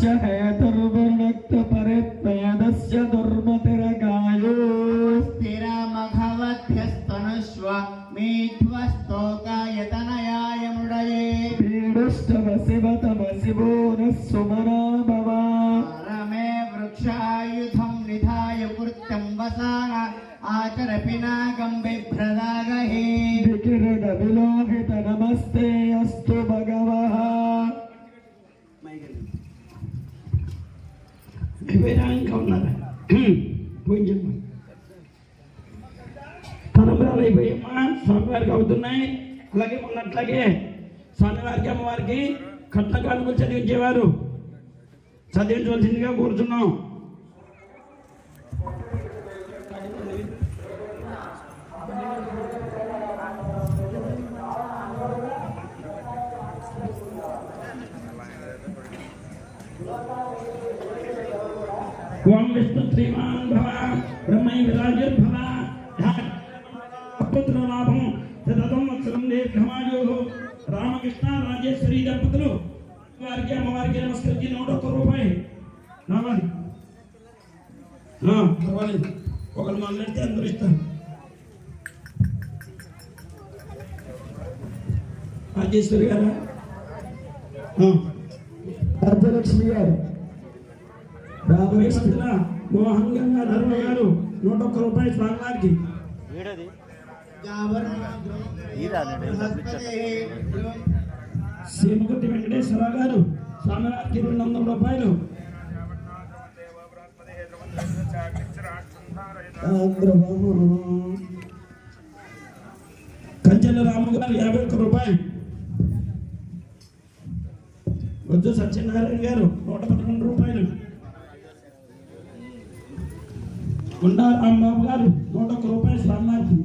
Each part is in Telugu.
यस्य हेतुर्वर्णक्त परित्वेदस्य दुर्मतिरगायो स्थिरमघवध्यस्तनुष्व मेध्वस्तोकायतनयाय मुडये पीडुष्टवसिवतमसि बोनः सुमना भवा रमे वृक्षायुधं निधाय कृत्यं वसान आचर पिनाकं बिभ्रदागहे विकिरण विलोहित नमस्ते अस्तु भगवः ఇంకా ఉన్నారా పోయి చెప్పు తలంబరాలు అయిపోయమ్మా స్వామివారికి అవుతున్నాయి. అలాగే ఉన్నట్లాగే స్వామివారికి అమ్మవారికి కట్న కానుకలు చదివించేవారు చదివించవలసిందిగా కోరుతున్నాం. ఓం విష్ణు శ్రీమాన్ భవ బ్రహ్మై విరాజుర్భవ పుత్ర లాభం శతం వత్సరం దీర్ఘమాయు. రామకృష్ణ రాజేశ్వరి దంపతులు వారికి అమ్మవారికి నమస్కరించి 101 రూపాయలు రావాలి. పర్వాలేదు, ఒకరు మొదలెడితే అందరూ ఇస్తారు. రాజేశ్వరి గారా, రాజ్యలక్ష్మి గారు, రామకృష్ణ మోహన్ గంగా ధర్మ గారు 101 రూపాయలు స్వామివారికి. సీమకుర్తి వెంకటేశ్వరరావు గారు స్వామివారికి 200 రూపాయలు. కంచెల రాము గారు 51 రూపాయలు. వద్దు సత్యనారాయణ గారు 111 రూపాయలు. గుండా రాంబాబు గారు 101 రూపాయలు స్వామివారికి.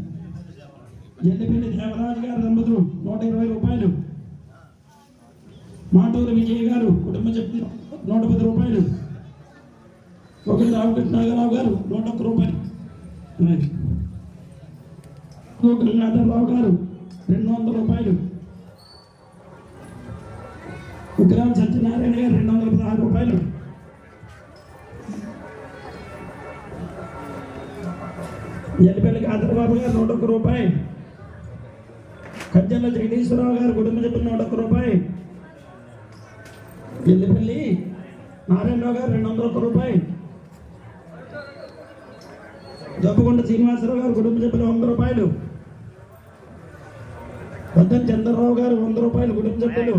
జల్లిపల్లి దేవరాజు గారు దంపతులు 120 రూపాయలు. మాటూరు విజయ్ గారు కుటుంబ సభ్యులు 110 రూపాయలు. ఒకటి రామకృష్ణ నాగరావు గారు 101 రూపాయలు. గంగాధరరావు గారు 200 రూపాయలు. ఉగ్రామ సత్యనారాయణ గారు 216 రూపాయలు. జల్లిపల్లి కాదరబాబు గారు 101 రూపాయలు. కజ్జల జగదీశ్వరరావు గారు కుటుంబ సభ్యులు 101 రూపాయలు. జల్లిపల్లి నారాయణరావు గారు 201 రూపాయలు. జబ్బకొండ శ్రీనివాసరావు గారు కుటుంబ సభ్యులు 100 రూపాయలు. వద్దం చంద్రరావు గారు 100 రూపాయలు కుటుంబ సభ్యులు.